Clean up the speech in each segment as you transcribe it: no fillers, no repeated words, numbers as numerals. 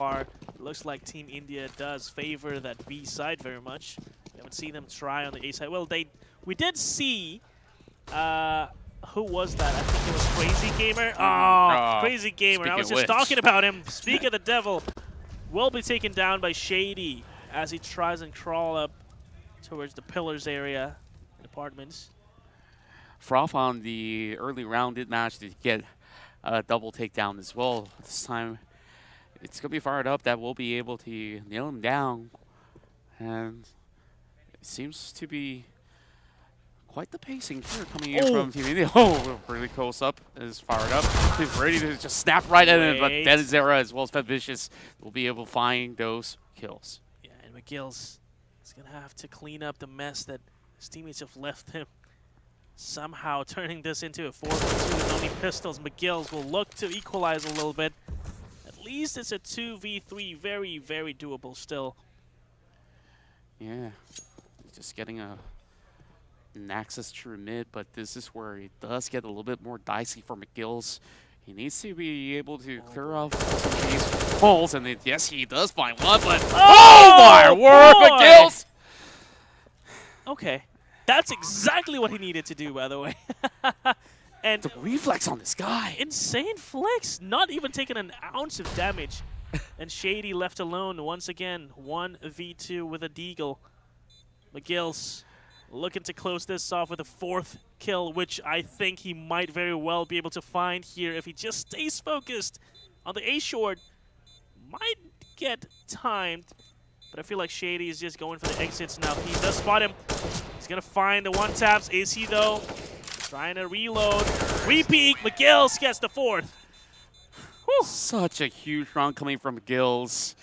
far. Looks like Team India does favor that B side very much. We haven't seen them try on the A side. Well, we did see, who was that? I think it was Crazy Gamer. Oh, Crazy Gamer. I was just talking about him. Speak of the devil. Will be taken down by Shady as he tries and crawl up towards the pillars area in apartments. Froth on the early round did manage to get a double takedown as well. This time, it's going to be fired up that we'll be able to nail him down. And it seems to be quite the pacing here coming in from Team India. Oh, really close up. Is fired up. He's ready to just snap right at it. But Dead Zera as well as Fed Vicious will be able to find those kills. Yeah, and McGill's is going to have to clean up the mess that his teammates have left him. Somehow turning this into a 4-2 with only pistols. McGill's will look to equalize a little bit. At least it's a 2v3. Very, very doable still. Yeah. Just getting an access to mid, but this is where it does get a little bit more dicey for McGill's. He needs to be able to clear off some of these holes, and yes, he does find one, but oh my word, McGill's! Okay. That's exactly what he needed to do, by the way. And the reflex on this guy. Insane flex. Not even taking an ounce of damage. And Shady left alone once again. 1v2 with a deagle. McGill's looking to close this off with a 4th kill, which I think he might very well be able to find here if he just stays focused on the A short. Might get timed, but I feel like Shady is just going for the exits now. He does spot him. He's going to find the one taps. Is he, though? Trying to reload. Repeat. McGill's gets the 4th. Whew. Such a huge round coming from McGill's.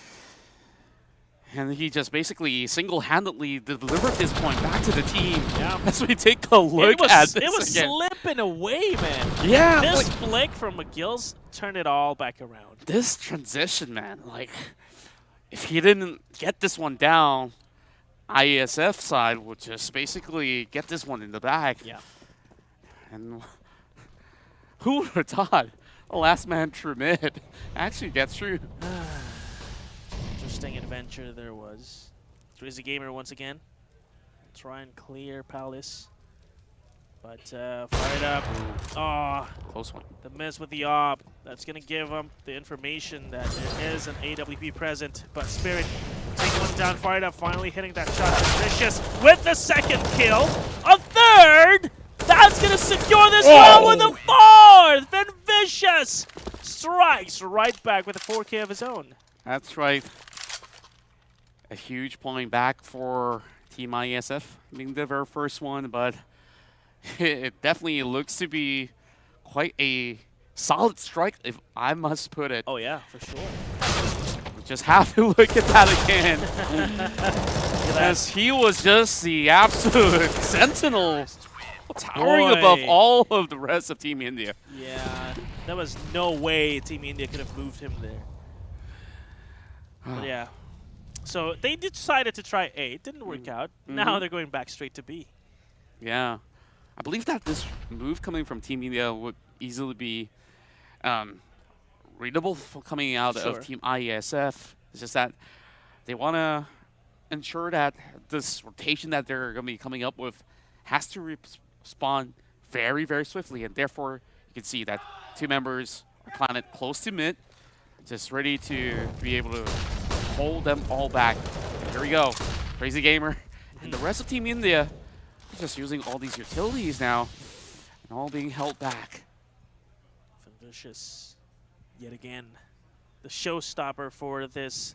And he just basically single-handedly delivered this point back to the team. Yeah. As we take a look at this It was again. slipping away, man. Yeah. This flick from McGill's turned it all back around. This transition, man. Like, if he didn't get this one down, IESF side would just basically get this one in the bag. Yeah. And who would have thought the last man through mid actually gets through? Interesting adventure there was. Crazy Gamer once again. Try and clear Palace. But fired up. Oh, close one. The miss with the AWP. That's going to give him the information that there is an AWP present. But Spirit taking one down, fired up, finally hitting that shot. Vicious with the 2nd kill. A 3rd! That's going to secure this round with a 4th! Then Vicious strikes right back with a 4K of his own. That's right. A huge point back for Team IESF, being the very first one, but it definitely looks to be quite a solid strike, if I must put it. Oh yeah, for sure. We just have to look at that again. As he was just the absolute sentinel, towering above all of the rest of Team India. Yeah, there was no way Team India could have moved him there. But yeah. So they decided to try A. It didn't work out. Now they're going back straight to B. Yeah. I believe that this move coming from Team India would easily be readable for coming out of Team IESF. It's just that they want to ensure that this rotation that they're going to be coming up with has to respond very, very swiftly. And therefore, you can see that 2 members are planted close to mid, just ready to be able to hold them all back. And here we go. Crazy Gamer and the rest of Team India are just using all these utilities now and all being held back. Vicious, yet again, the showstopper for this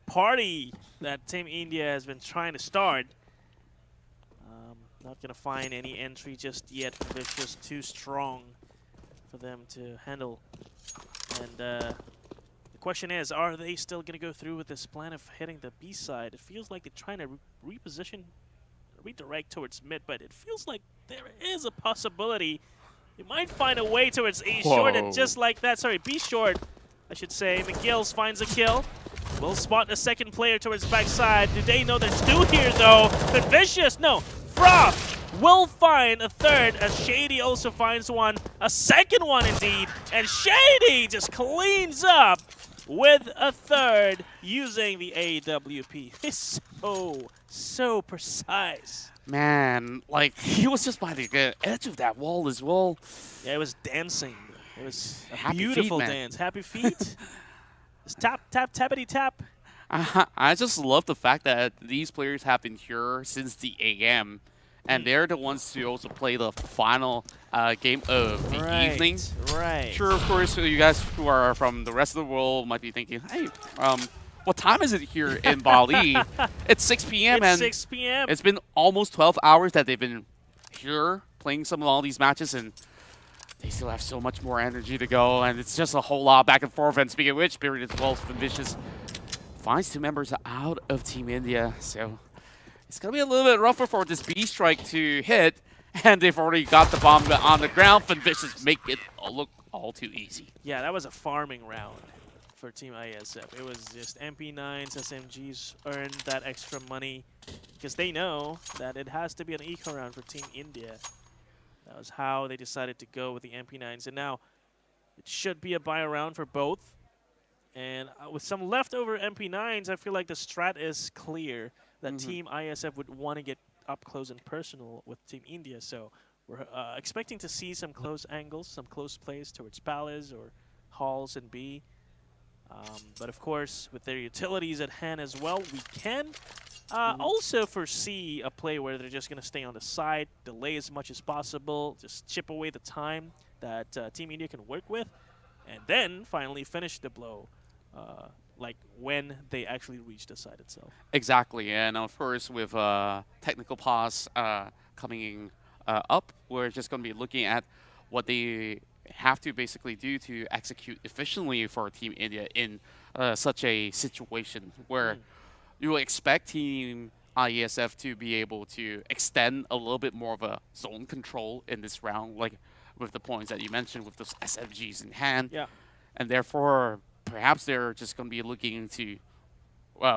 party that Team India has been trying to start. Not going to find any entry just yet. Vicious too strong for them to handle. And the question is, are they still going to go through with this plan of hitting the B side? It feels like they're trying to reposition, redirect towards mid, but it feels like there is a possibility they might find a way towards A short, and just like that, sorry, B short, I should say. McGill's finds a kill. Will spot a 2nd player towards backside. Do they know there's 2 here, though? But Vicious, no. Froth will find a 3rd, as Shady also finds one. A 2nd one, indeed. And Shady just cleans up with a third using the AWP. It's so precise. Man, like, he was just by the edge of that wall as well. Yeah, it was dancing. It was a Happy beautiful feet, man. dance. Happy feet. Just tap, tap, tappity tap. I just love the fact that these players have been here since the AM, and they're the ones to also play the final game of the evening. Right. Sure, of course, you guys who are from the rest of the world might be thinking, hey, what time is it here in Bali? It's 6 p.m. It's and 6 p.m. It's been almost 12 hours that they've been here playing some of all these matches, and they still have so much more energy to go, and it's just a whole lot back and forth. And speaking of which, Spirit as well as Vicious finds 2 members out of Team India, so it's going to be a little bit rougher for this B strike to hit, and they've already got the bomb on the ground. Vicious make it look all too easy. Yeah, that was a farming round for Team IESF. It was just MP9s, SMGs earned that extra money because they know that it has to be an eco round for Team India. That was how they decided to go with the MP9s, and now it should be a buy round for both. And with some leftover MP9s, I feel like the strat is clear that Team IESF would want to get up close and personal with Team India. So we're expecting to see some close angles, some close plays towards Palace or Halls and B. But of course, with their utilities at hand as well, we can also foresee a play where they're just going to stay on the side, delay as much as possible, just chip away the time that Team India can work with, and then finally finish the blow. Like when they actually reach the side itself. Exactly, and of course with technical pause coming up, we're just going to be looking at what they have to basically do to execute efficiently for Team India in such a situation where you will expect Team IESF to be able to extend a little bit more of a zone control in this round, like with the points that you mentioned with those SFGs in hand. Yeah. And therefore, perhaps they're just going to be looking to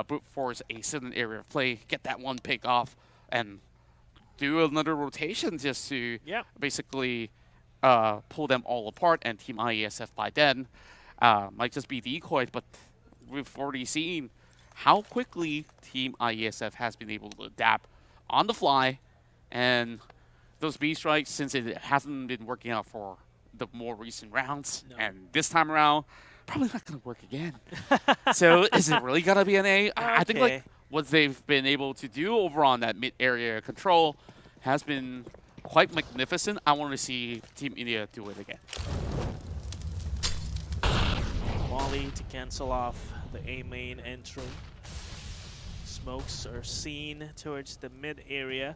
brute force a certain area of play, get that one pick off, and do another rotation just to basically pull them all apart. And Team IESF by then might just be decoyed, but we've already seen how quickly Team IESF has been able to adapt on the fly. And those B strikes, since it hasn't been working out for the more recent rounds, and this time around, probably not going to work again. So is it really going to be an A? I think like what they've been able to do over on that mid-area control has been quite magnificent. I want to see Team India do it again. Molly to cancel off the A main entry. Smokes are seen towards the mid area.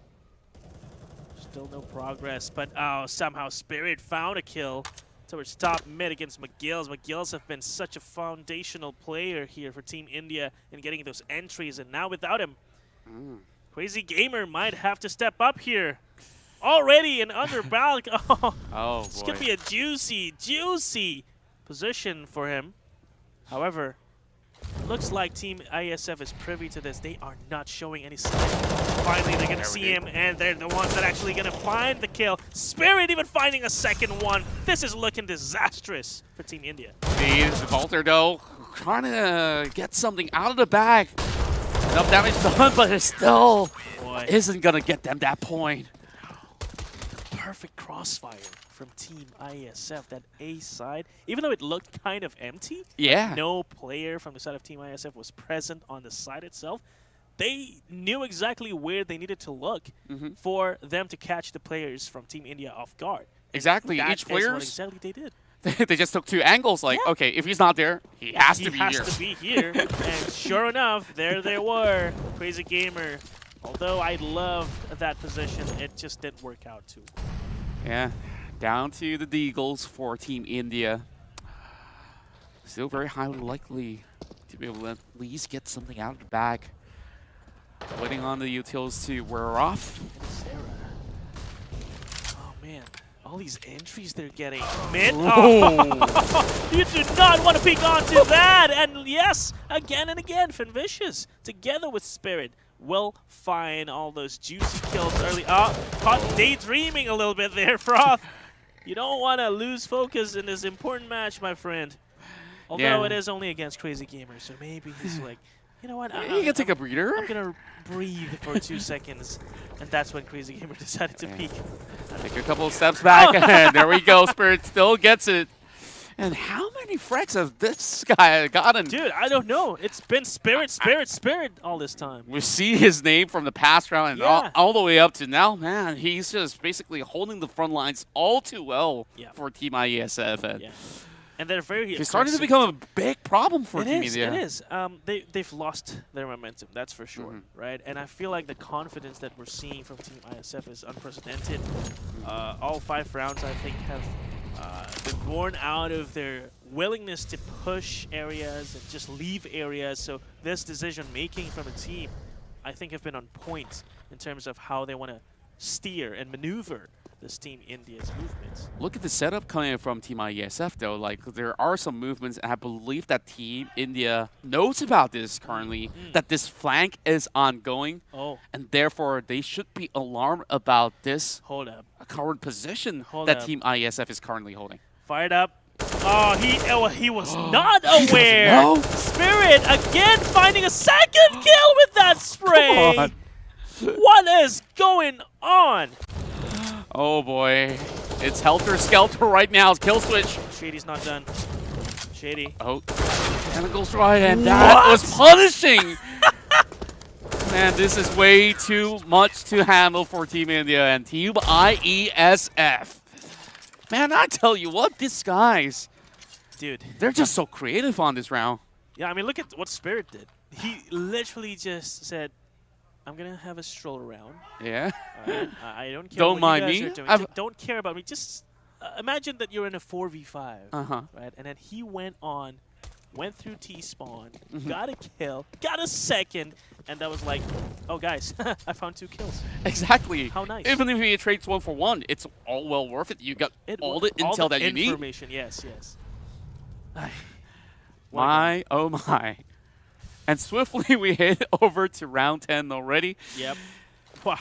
Still no progress, but somehow Spirit found a kill towards top mid against McGills. McGills have been such a foundational player here for Team India in getting those entries, and now without him, Crazy Gamer might have to step up here. Already an under balk. Oh, this boy. could be a juicy position for him. However, looks like Team IESF is privy to this. They are not showing any signs. Finally, they're going to see him, and they're the ones that are actually going to find the kill. Spirit even finding a second one. This is looking disastrous for Team India. The Volter, though, trying to get something out of the bag. Enough damage done, but it still isn't going to get them that point. Perfect crossfire from Team IESF, that A side. Even though it looked kind of empty, no player from the side of Team IESF was present on the side itself, they knew exactly where they needed to look for them to catch the players from Team India off guard. Exactly. That Each is player, what exactly they did. they just took 2 angles, like, okay, if he's not there, he has to be here. He has to be here. And sure enough, there they were. Crazy Gamer. Although I loved that position, it just didn't work out too well. Yeah, down to the Deagles for Team India. Still very highly likely to be able to at least get something out of the bag. Waiting on the utils to wear off. Oh man, all these entries they're getting. Mid. Oh. You do not want to peek onto that. And yes, again and again, Finvicious together with Spirit will find all those juicy kills early. Caught daydreaming a little bit there, Froth. You don't want to lose focus in this important match, my friend. Although it is only against Crazy Gamer, so maybe he's like, you know what? You can take a breather. I'm gonna breathe for 2 seconds, and that's when Crazy Gamer decided to peek. Take a couple of steps back, and there we go. Spirit still gets it. And how many frags has this guy gotten? Dude, I don't know. It's been Spirit all this time. We see his name from the past round and all the way up to now. Man, he's just basically holding the front lines all too well for Team IESF. And and they're very he's starting to become a big problem for Team India. It is. They've lost their momentum, that's for sure, right? And I feel like the confidence that we're seeing from Team ISF is unprecedented. All 5 rounds, I think, have been born out of their willingness to push areas and just leave areas. So this decision-making from a team, I think, have been on point in terms of how they want to steer and maneuver this Team India's movements. Look at the setup coming from Team IESF, though. Like, there are some movements, and I believe that Team India knows about this currently, that this flank is ongoing, and therefore they should be alarmed about this current position that Team IESF is currently holding. Fired up. Oh, he was not aware. Spirit again finding a second kill with that spray. What is going on? Oh boy, it's helter-skelter right now. Kill switch. Shady's not done. Shady. Oh, Tentacles right, and that was punishing. Man, this is way too much to handle for Team India and Team IESF. Man, I tell you what, these guys, dude, they're just so creative on this round. Yeah, I mean, look at what Spirit did. He literally just said, I'm going to have a stroll around. Yeah. I don't care don't what mind you guys me. are doing. Don't care about me. Just imagine that you're in a 4v5, right? And then he went through T-spawn, got a kill, got a second, and that was like, oh, guys, I found 2 kills. Exactly. How nice. Even if he trades 1 for 1, it's all well worth it. You got all the intel that you need. Information, yes. My, oh my. And swiftly we hit over to round 10 already. Yep. Wow.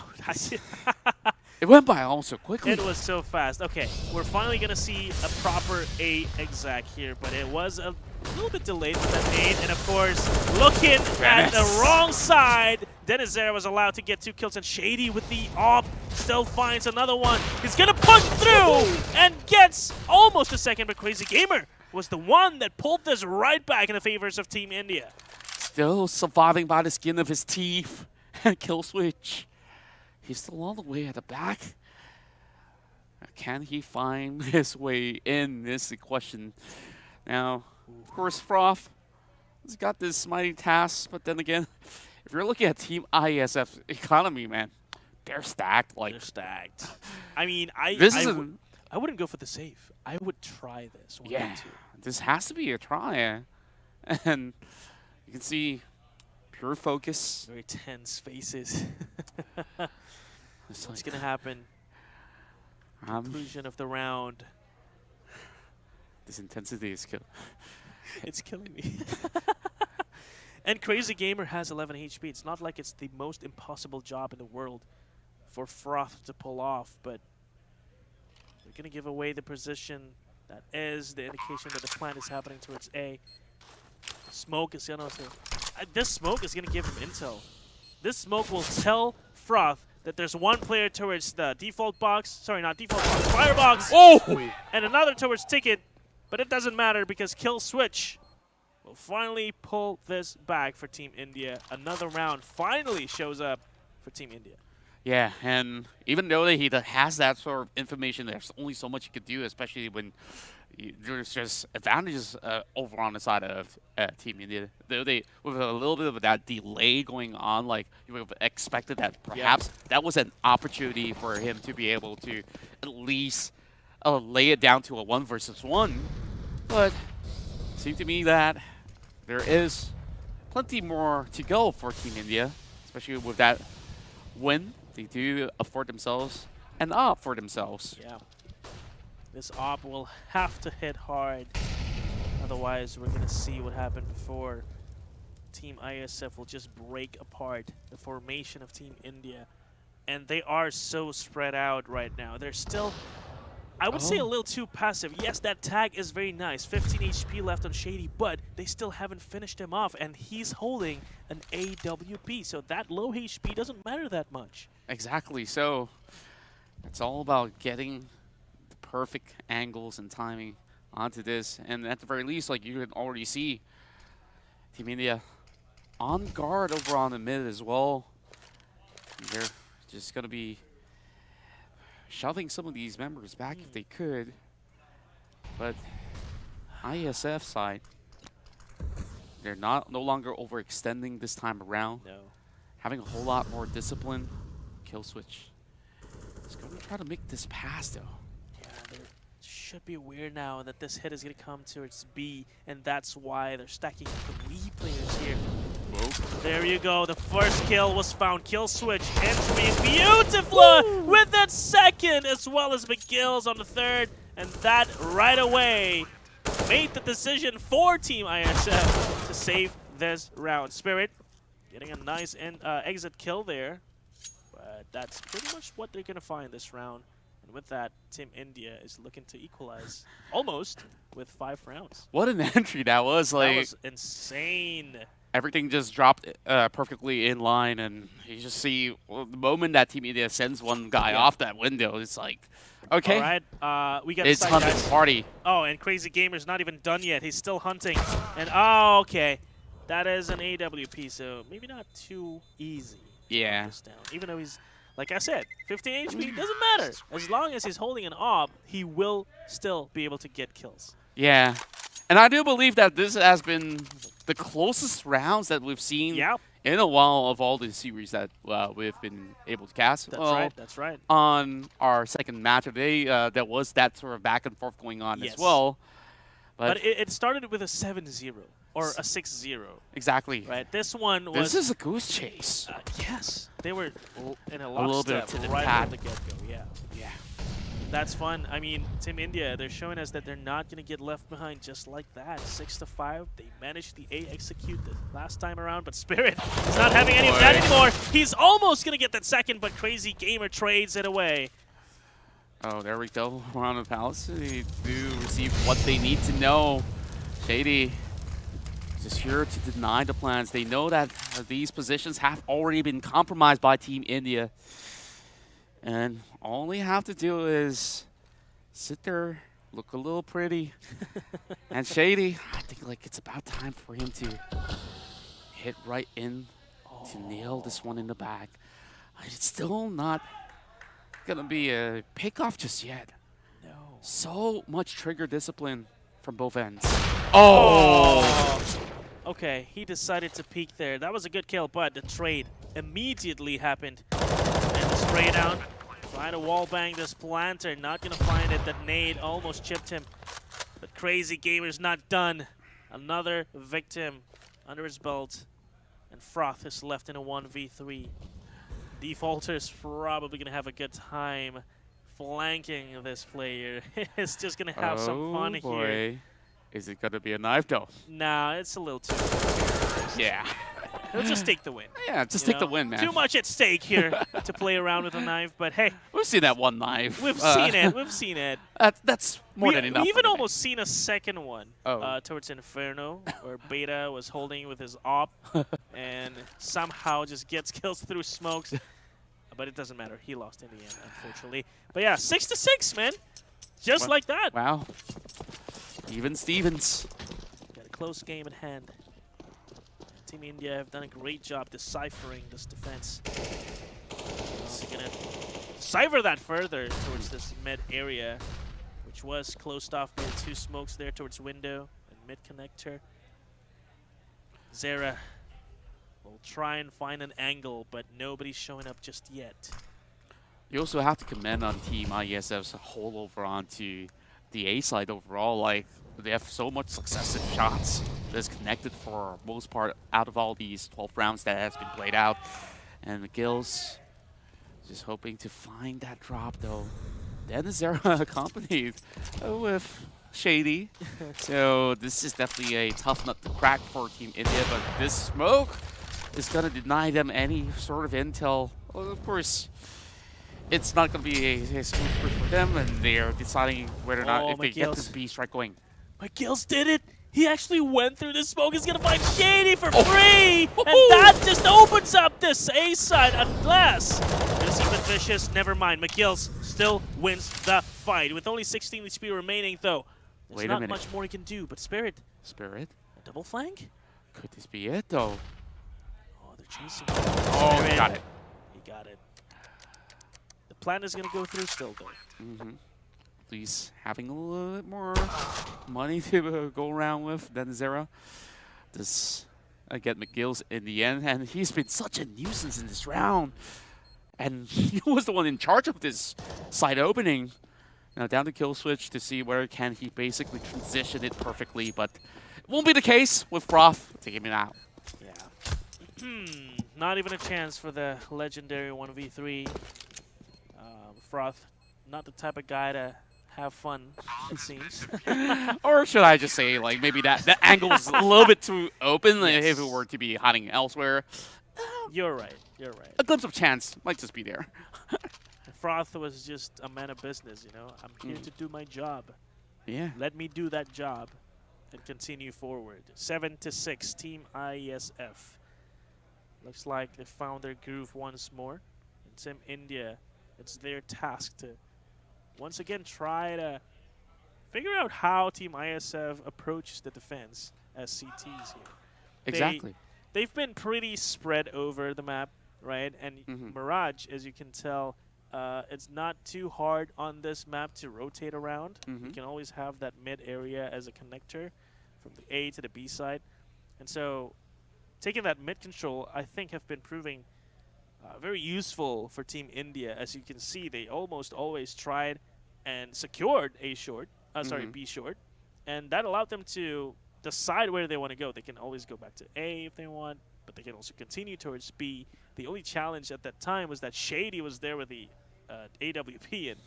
It went by almost so quickly. It was so fast. Okay, we're finally going to see a proper A exec here, but it was a little bit delayed with that aid. And of course, looking at the wrong side, Dennis there was allowed to get 2 kills, and Shady with the AWP still finds another one. He's going to punch through and gets almost a second, but Crazy Gamer was the one that pulled this right back in the favors of Team India. Still surviving by the skin of his teeth. Kill switch. He's still all the way at the back. Can he find his way in? This is the question. Now, of course, Froth has got this mighty task, but then again, if you're looking at Team IESF economy, man, they're stacked. Like, they're stacked. I mean, I wouldn't go for the save. I would try this. This has to be a try. And you can see pure focus. Very tense faces. What's going to happen? Conclusion of the round. This intensity is killing. It's killing me. And Crazy Gamer has 11 HP. It's not like it's the most impossible job in the world for Froth to pull off, but we're going to give away the position. That is the indication that the plant is happening towards A. Smoke is going to... This smoke is going to give him intel. This smoke will tell Froth that there's one player towards the default box. Sorry, not default box. Firebox. Oh! And another towards Ticket. But it doesn't matter because Kill Switch will finally pull this back for Team India. Another round finally shows up for Team India. Yeah, and even though he has that sort of information, there's only so much he could do, especially when there's just advantages over on the side of Team India. They with a little bit of that delay going on, like you would have expected that perhaps that was an opportunity for him to be able to at least lay it down to a 1 versus 1. But it seemed to me that there is plenty more to go for Team India, especially with that win. They do afford themselves an AWP for themselves. Yeah. This AWP will have to hit hard. Otherwise, we're going to see what happened before. Team ISF will just break apart the formation of Team India. And they are so spread out right now. They're still I would say a little too passive. Yes, that tag is very nice. 15 HP left on Shady, but they still haven't finished him off, and he's holding an AWP, so that low HP doesn't matter that much. Exactly. So it's all about getting the perfect angles and timing onto this, and at the very least, like you can already see Team India on guard over on the mid as well. They're just going to be shoving some of these members back if they could. But IESF side, they're no longer overextending this time around. No. Having a whole lot more discipline. Kill switch. It's going to try to make this pass though. Yeah, they should be aware now that this hit is going to come towards B, and that's why they're stacking 3 players here. Whoa. There you go. The first kill was found. Kill switch entering beautifully with that second, as well as McGill's on the third. And that right away made the decision for Team ISF to save this round. Spirit getting a nice exit kill there. But that's pretty much what they're going to find this round. And with that, Team India is looking to equalize almost with 5 rounds. What an entry that was. Like, that was insane. Everything just dropped perfectly in line, and you just see the moment that Team India sends one guy off that window, it's like, okay. All right, we got it's side hunting guys. party. Oh, and Crazy Gamer's not even done yet. He's still hunting. And, oh, okay. That is an AWP, so maybe not too easy. Yeah. Down. Even though he's, like I said, 15 HP, doesn't matter. As long as he's holding an AWP, he will still be able to get kills. Yeah. And I do believe that this has been the closest rounds that we've seen in a while of all the series that we've been able to cast. That's right, that's right. On our second match of the day, there was that sort of back and forth going on as well. But it started with a 7-0 or a 6-0. Exactly. Right. This one was... This is a goose chase. Yes. They were in a little bit lockstep of right pad. from the get-go. Yeah. Yeah. That's fun. I mean, Team India, they're showing us that they're not going to get left behind just like that. 6-5. They managed the A execute the last time around, but Spirit is not having any of that anymore. He's almost going to get that second, but Crazy Gamer trades it away. Oh, there we go. We're on the palace. They do receive what they need to know. Shady is here to deny the plans. They know that these positions have already been compromised by Team India. And all they have to do is sit there, look a little pretty. And Shady, I think like it's about time for him to hit right in to nail this one in the back. It's still not gonna be a pick-off just yet. No. So much trigger discipline from both ends. Oh! Okay, he decided to peek there. That was a good kill, but the trade immediately happened. And the spray down. Trying to wallbang this planter. Not going to find it. That nade almost chipped him. But Crazy Gamer's not done. Another victim under his belt. And Froth is left in a 1v3. Defaulter's probably going to have a good time flanking this player. It's just going to have some fun here. Is it going to be a knife, though? Nah, it's a little too... Yeah. He'll just take the win. Yeah, just take the win, man. Too much at stake here to play around with a knife, but hey. We've seen that one knife. We've seen it. We've seen it. That's more than enough. We even almost seen a second one Oh. towards Inferno, where Beta was holding with his op and somehow just gets kills through smokes. But it doesn't matter. He lost in the end, unfortunately. But yeah, 6-6, man. Just like that. Wow. Even Stevens. Got a close game at hand. Team India have done a great job deciphering this defense. They're going to decipher that further towards this mid area, which was closed off by the 2 smokes there towards window and mid connector. Zera will try and find an angle, but nobody's showing up just yet. You also have to commend on Team IESF's hold over onto the A side overall. Like, they have so much successive shots that's connected for most part out of all these 12 rounds that has been played out. And McGill's just hoping to find that drop, though. Then Zera accompanied with Shady. So this is definitely a tough nut to crack for Team India, but this smoke is going to deny them any sort of intel. Well, of course, it's not going to be a smooth push for them, and they're deciding whether or not if they get this B strike going. McGills did it! He actually went through the smoke. He's going to find Shady for free! And that just opens up this A side unless there's even Vicious. Never mind. McGills still wins the fight. With only 16 HP remaining, though, there's not much more he can do. But Spirit. Spirit? A double flank? Could this be it, though? Oh, they're chasing. Oh, he got it. He got it. The plan is going to go through still, though. Mm-hmm. At least having a little bit more money to go around with than Zera. Does get McGill's in the end, and he's been such a nuisance in this round. And he was the one in charge of this side opening. Now down to kill switch to see where can he basically transition it perfectly, but it won't be the case with Froth taking him out. Yeah. Not even a chance for the legendary 1v3. Froth, not the type of guy to have fun, it seems. Or should I just say, like, maybe that angle is a little bit too open Yes. if it were to be hiding elsewhere. You're right. You're right. A glimpse of chance might just be there. Froth was just a man of business, you know. I'm here to do my job. Yeah. Let me do that job and continue forward. 7-6, Team IESF. Looks like they found their groove once more. And Team India, it's their task to once again try to figure out how Team ISF approaches the defense as CTs here. Exactly. They've been pretty spread over the map, right? And Mirage, as you can tell, it's not too hard on this map to rotate around. You can always have that mid area as a connector from the A to the B side. And so taking that mid control, I think, have been proving very useful for Team India. As you can see, they almost always tried and secured A short, B short, and that allowed them to decide where they want to go. They can always go back to A if they want, but they can also continue towards B. The only challenge at that time was that Shady was there with the AWP, and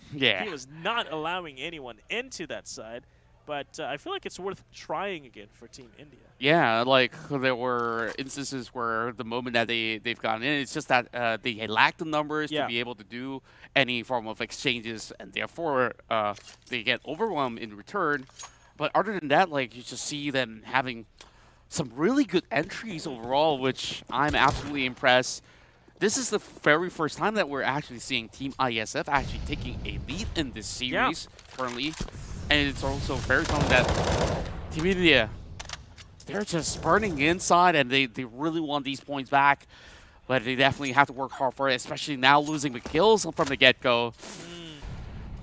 he was not allowing anyone into that side. But I feel like it's worth trying again for Team India. Yeah, like there were instances where the moment that they've gotten in, it's just that they lack the numbers to be able to do any form of exchanges, and therefore they get overwhelmed in return. But other than that, like you just see them having some really good entries overall, which I'm absolutely impressed. This is the very first time that we're actually seeing Team ISF actually taking a lead in this series currently. And it's also very common that Team India, they're just burning inside, and they really want these points back. But they definitely have to work hard for it, especially now losing the kills from the get-go.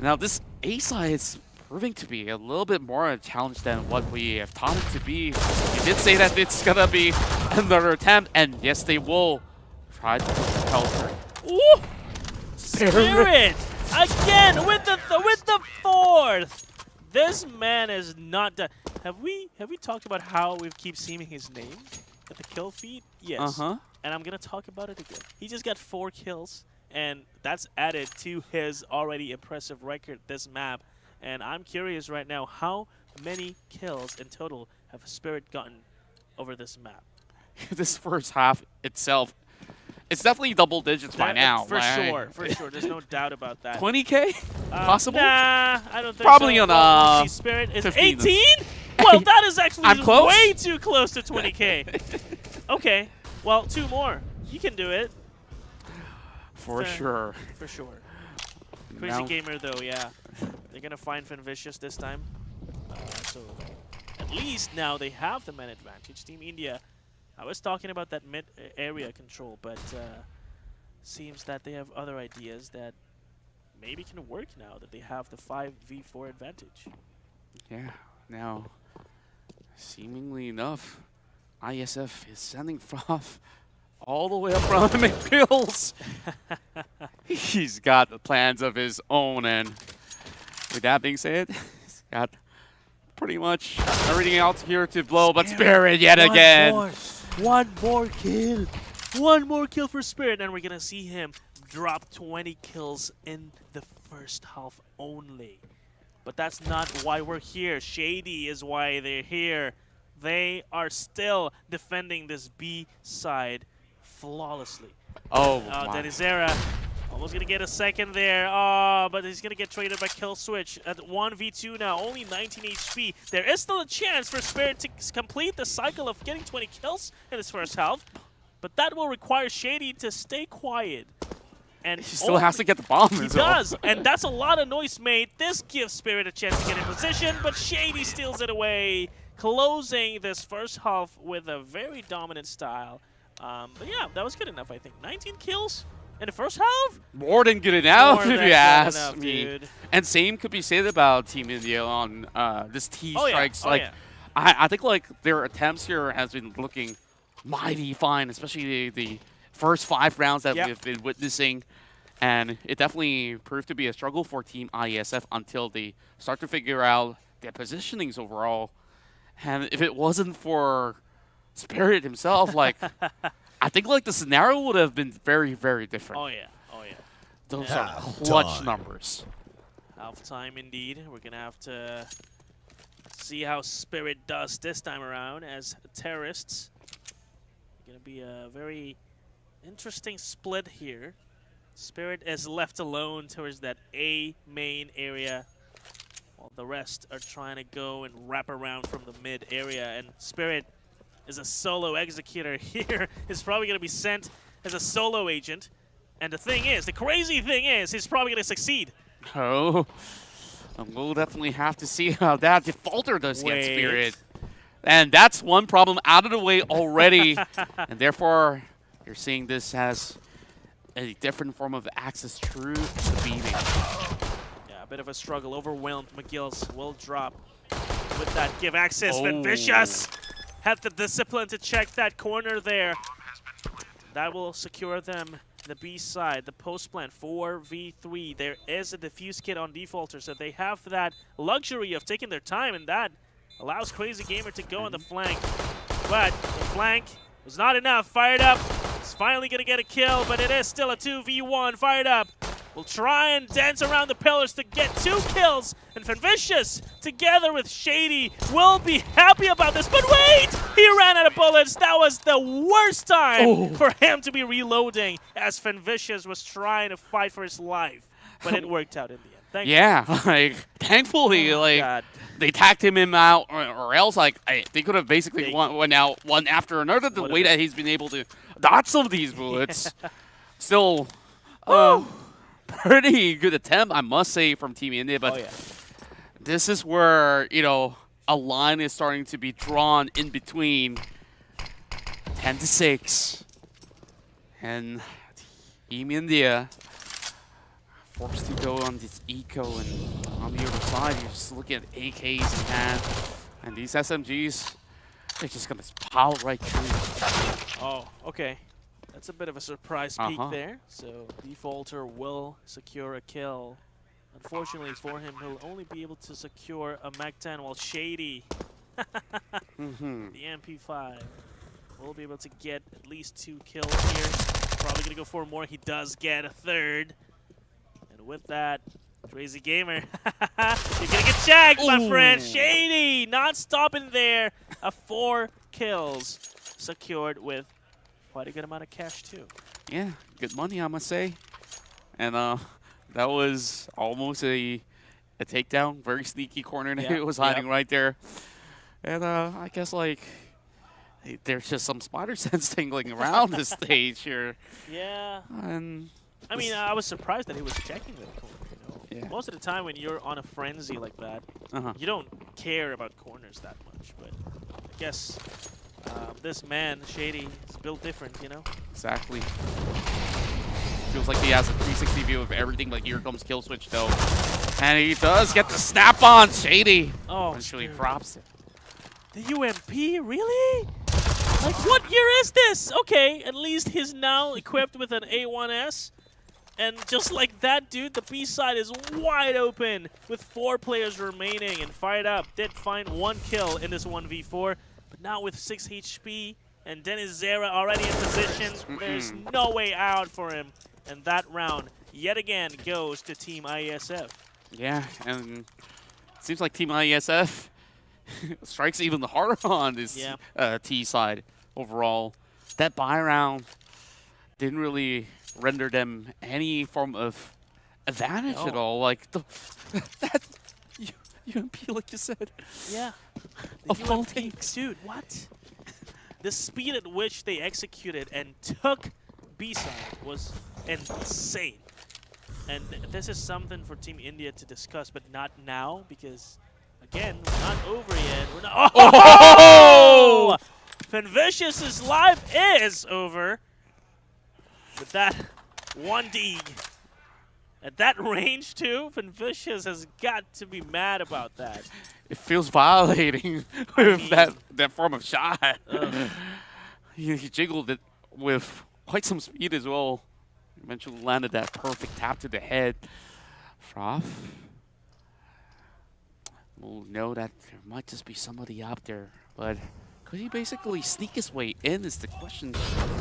Now this A side is proving to be a little bit more a challenge than what we have thought it to be. You did say that it's going to be another attempt, and yes, they will try to push the Pelter. Ooh! Spirit! Again with the fourth! This man is not done. Have we talked about how we keep seeing his name at the kill feed? Yes. And I'm gonna talk about it again. He just got 4 kills, and that's added to his already impressive record this map. And I'm curious right now, how many kills in total have Spirit gotten over this map? This first half itself, it's definitely double digits by now. For sure. There's no doubt about that. 20K? Possible? Nah, I don't think Probably so. on Spirit is 15. 18? Well, that is actually close. way too close to 20K. Okay, well, 2 more. You can do it. For sure. For sure. Crazy Gamer, though, yeah. They're going to find Finvicious this time. So at least now they have the man advantage. Team India, I was talking about that mid-area control, but seems that they have other ideas that maybe can work now that they have the 5v4 advantage. Yeah, now, seemingly enough, ISF is sending Froth all the way up from McPills. He's got the plans of his own, and with that being said, he's got pretty much everything else here to blow, but Spirit yet again. One more kill. One more kill for Spirit, and we're going to see him drop 20 kills in the first half only. But that's not why we're here. Shady is why they're here. They are still defending this B side flawlessly. Oh, Denizera Almost gonna get a second there. Oh, but he's gonna get traded by Kill Switch at 1v2 now. Only 19 HP. There is still a chance for Spirit to complete the cycle of getting 20 kills in his first half, but that will require Shady to stay quiet. And he still has to get the bomb as well. He does, and that's a lot of noise made. This gives Spirit a chance to get in position, but Shady steals it away, closing this first half with a very dominant style. But yeah, that was good enough, I think. 19 kills in the first half? More than good enough, if you ask enough, me. Dude. And same could be said about Team India on this T strikes. Oh, yeah. I think like their attempts here has been looking mighty fine, especially the first 5 rounds that we've been witnessing. And it definitely proved to be a struggle for Team IESF until they start to figure out their positionings overall. And if it wasn't for Spirit himself, like, I think like the scenario would have been very, very different. Oh yeah, oh yeah. Those are clutch numbers. Half time indeed. We're gonna have to see how Spirit does this time around as terrorists. Gonna be a very interesting split here. Spirit is left alone towards that A main area, while the rest are trying to go and wrap around from the mid area. And Spirit is a solo executor here. He's probably going to be sent as a solo agent. And the thing is, the crazy thing is, he's probably going to succeed. Oh, we'll definitely have to see how that defaulter does get Spirit. And that's one problem out of the way already. And therefore, you're seeing this as a different form of access through the beating. Yeah, a bit of a struggle. Overwhelmed. McGill's will drop with that give access. Oh. Vicious had the discipline to check that corner there. That will secure them the B side. The post plan 4v3. There is a defuse kit on defaulter, so they have that luxury of taking their time, and that allows Crazy Gamer to go on the flank. But the flank was not enough. Fired up. He's finally going to get a kill, but it is still a 2v1. Fired up. Will try and dance around the pillars to get 2 kills. And Vicious, together with Shady, will be happy about this. But wait! He ran out of bullets. That was the worst time for him to be reloading as Vicious was trying to fight for his life. But it worked out in the end. Like, thankfully, like, they tagged him out, or else, like, they could have basically went out one after another. The way that he's been able to dodge some of these bullets. Still, pretty good attempt, I must say, from Team India. But this is where, you know, a line is starting to be drawn in between 10-6. And Team India forced to go on this eco, and on the other side, you're just looking at AKs in hand. And these SMGs, they're just going to pile right through. Oh, okay. That's a bit of a surprise peek there. So Defaulter will secure a kill. Unfortunately for him, he'll only be able to secure a Mac-10, while Shady, the MP5, will be able to get at least 2 kills here. Probably going to go for more. He does get a third. And with that, Crazy Gamer, you're going to get jacked, my friend. Shady not stopping there. 4 kills secured with quite a good amount of cash, too. Yeah, good money, I must say. And that was almost a takedown. Very sneaky corner that he was hiding right there. And I guess, like, there's just some spider sense tingling around this stage here. Yeah. And I mean, I was surprised that he was checking the corner. You know? Most of the time when you're on a frenzy like that, you don't care about corners that much. But I guess this man, Shady, is built different, you know? Exactly. Feels like he has a 360 view of everything, but here comes Kill Switch, though. And he does get the snap on. Shady eventually drops it. The UMP? Really? Like, what year is this? Okay, at least he's now equipped with an A1S. And just like that, dude, the B side is wide open with 4 players remaining. And Fired Up did find 1 kill in this 1v4. But now with 6 HP and Dennis Zera already in position, there's no way out for him. And that round, yet again, goes to Team IESF. Yeah, and it seems like Team IESF strikes even harder on this T side overall. That buy round didn't really render them any form of advantage at No. all. Like that UMP, like you said. Yeah. Of The all UMP, things. dude, what? The speed at which they executed and took B-side was insane. And this is something for Team India to discuss, but not now, because, again, we're not over yet. We're not. Oh! Finvicious' life is over. With that 1D. At that range, too, Finvicious has got to be mad about that. It feels violating with that form of shot. He jiggled it with quite some speed as well. Eventually landed that perfect tap to the head. Froth will know that there might just be somebody out there, but could he basically sneak his way in is the question.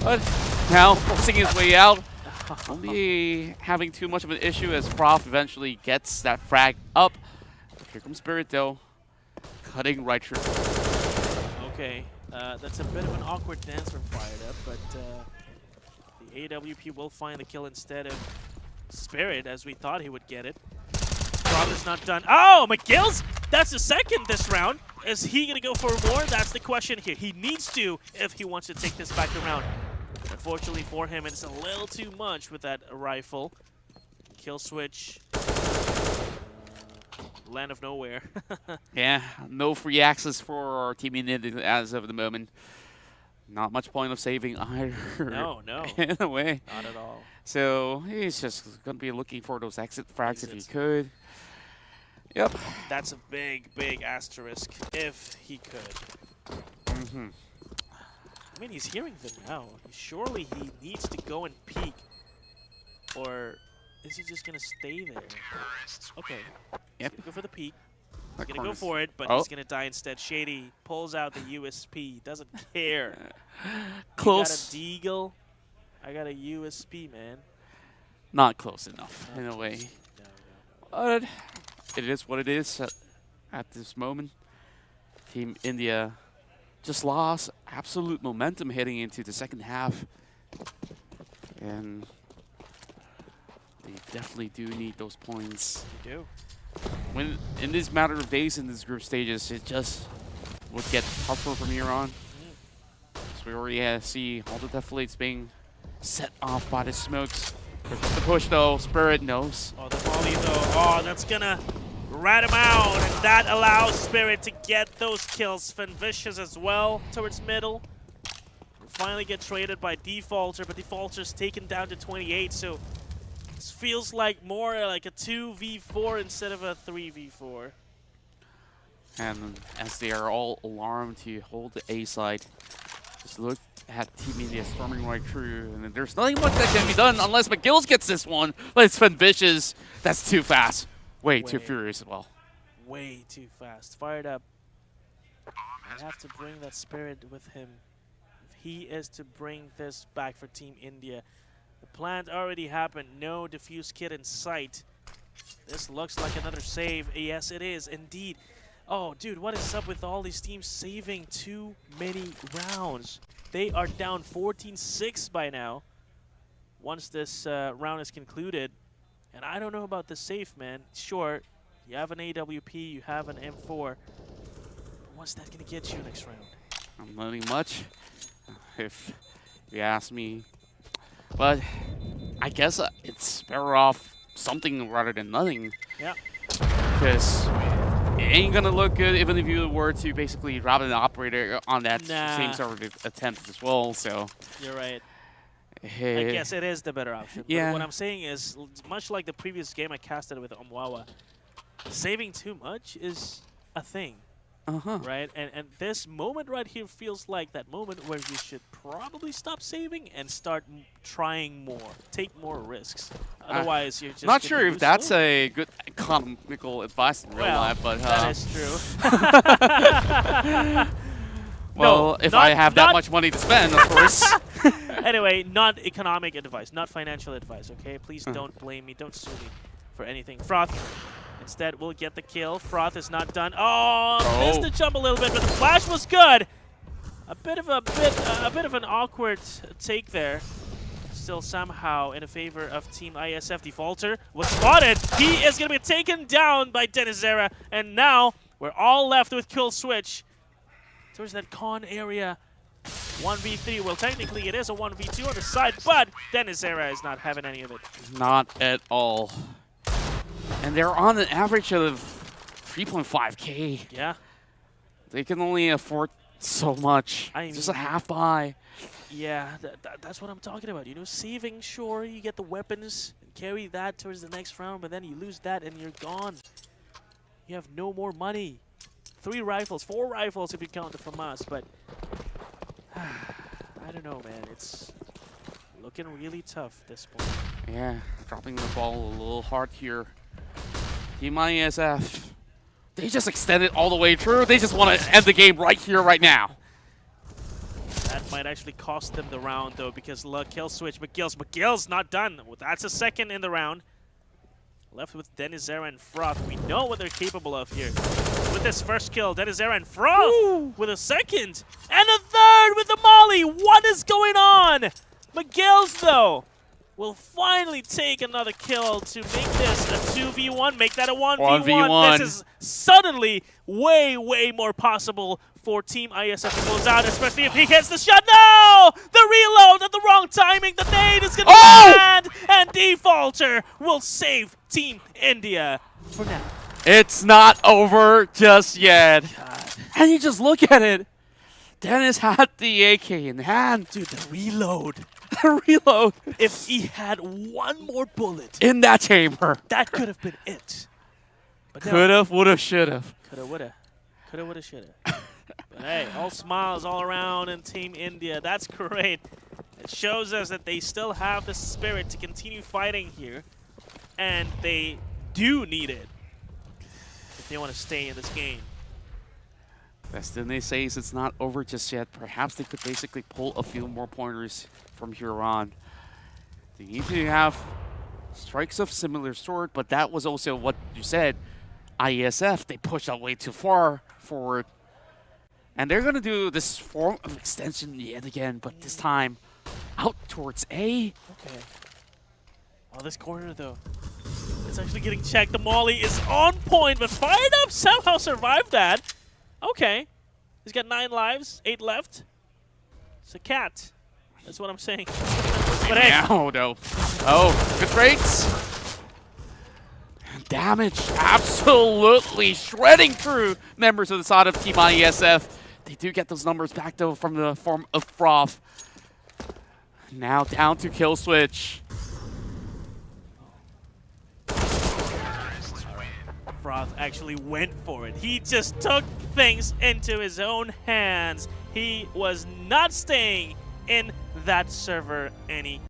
But now, forcing his way out, only having too much of an issue as Froth eventually gets that frag up. Here comes Spirit though, cutting right through. Okay, that's a bit of an awkward dance from Fired Up, but the AWP will find the kill instead of Spirit, as we thought he would get it. Froth is not done. Oh, McGill's! That's the second this round. Is he going to go for more? That's the question here. He needs to if he wants to take this back around. Unfortunately for him, it's a little too much with that rifle. Kill switch. Land of nowhere. Yeah, no free access for Team India as of the moment. Not much point of saving either. No. In a way. Not at all. So he's just going to be looking for those exit frags if he could. Yep. That's a big, big asterisk if he could. Mm-hmm. I mean, he's hearing them now. Surely he needs to go and peek. Or is he just going to stay there? Okay. Yep. He's going to go for the peek. That He's going to go corner's- for it, but he's going to die instead. Shady pulls out the USP. Doesn't care. Close. You got a Deagle. I got a USP, man. Not close enough, in a way. No. But it is what it is at this moment. Team India just lost absolute momentum heading into the second half. And they definitely do need those points. You do. When in this matter of days in these group stages, it just would get tougher from here on. So we already see all the deflates being set off by the smokes. The push though, Spirit knows. Oh, the volley though. Oh, that's gonna rat him out, and that allows Spirit to get those kills. Finvicious as well towards middle. We'll finally get traded by Defaulter, but Defaulter's taken down to 28, so this feels like more like a 2v4 instead of a 3v4. And as they are all alarmed to hold the A side, just look at Team India storming right through, and there's nothing much that can be done unless McGills gets this one. But it's Finvicious. That's too fast. Way too furious as well. Way too fast. Fired Up. I have to bring that Spirit with him. If he is to bring this back for Team India. The plant already happened. No defuse kit in sight. This looks like another save. Yes, it is indeed. Oh, dude, what is up with all these teams saving too many rounds? They are down 14-6 by now once this round is concluded. And I don't know about the save, man. Sure, you have an AWP, you have an M4. What's that going to get you next round? I'm learning much, if you ask me. But I guess it's better off something rather than nothing. Yeah. Because it ain't going to look good even if you were to basically rob an operator on that same sort of attempt as well. So you're right. I guess it is the better option. Yeah. But what I'm saying is, much like the previous game I casted with Omwawa, saving too much is a thing. Right? And this moment right here feels like that moment where you should probably stop saving and start trying more. Take more risks. Otherwise, you're just not sure if that's a good economical advice in real life, but that is true. well, if I have that much money to spend, of course. Anyway, not economic advice, not financial advice, okay? Please don't blame me. Don't sue me for anything. Froth instead will get the kill. Froth is not done. Oh, missed the jump a little bit, but the flash was good. A bit of an awkward take there. still somehow in favor of Team IESF. Defaulter was spotted. He is going to be taken down by Denizera. And now we're all left with Kill Switch towards that con area. 1v3. Well, technically it is a 1v2 on the side, but Denizera is not having any of it. Not at all. And they're on an average of 3.5k. Yeah. They can only afford so much. Just a half buy. Yeah, that's what I'm talking about. You know, saving, sure, you get the weapons and carry that towards the next round, but then you lose that and you're gone. You have no more money. 3 rifles, 4 rifles if you count the FAMAS, but I don't know, man. It's looking really tough at this point. Yeah, dropping the ball a little hard here. Team IESF, they just extended all the way through. They just want to end the game right here, right now. That might actually cost them the round, though, because kill switch. McGill's not done. That's a second in the round. Left with Denizera and Froth. We know what they're capable of here. With this first kill, Denizera and Froth with a second. And a third with the Molly. What is going on? McGill's, though, will finally take another kill to make this a 2v1. Make that a 1v1. This is suddenly way, way more possible for Team IESF to close out, especially if he hits the shot. No! The reload at the wrong timing. The nade is going to land, and Defaulter will save Team India for now. It's not over just yet. God. And you just look at it. Dennis had the AK in hand. Dude, the reload. The reload. If he had one more bullet in that chamber, that could have been it. But could have, would have, should have. Could have, would have. Could have, would have, should have. But hey, all smiles all around in Team India. That's great. It shows us that they still have the spirit to continue fighting here. And they do need it if they want to stay in this game. Destiny says it's not over just yet. Perhaps they could basically pull a few more pointers from here on. They need to have strikes of similar sort, but that was also what you said. IESF, they pushed out way too far forward. And they're going to do this form of extension yet again, but this time out towards A. Okay. Oh, this corner, though. It's actually getting checked. The Molly is on point, but Fired Up somehow survived that. Okay. He's got 9 lives, 8 left. It's a cat. That's what I'm saying. But hey. Oh, no. Oh, good rates. Damage absolutely shredding through members of the side of Team IESF. They do get those numbers back, though, from the form of Froth. Now down to Kill Switch. Froth actually went for it. He just took things into his own hands. He was not staying in that server any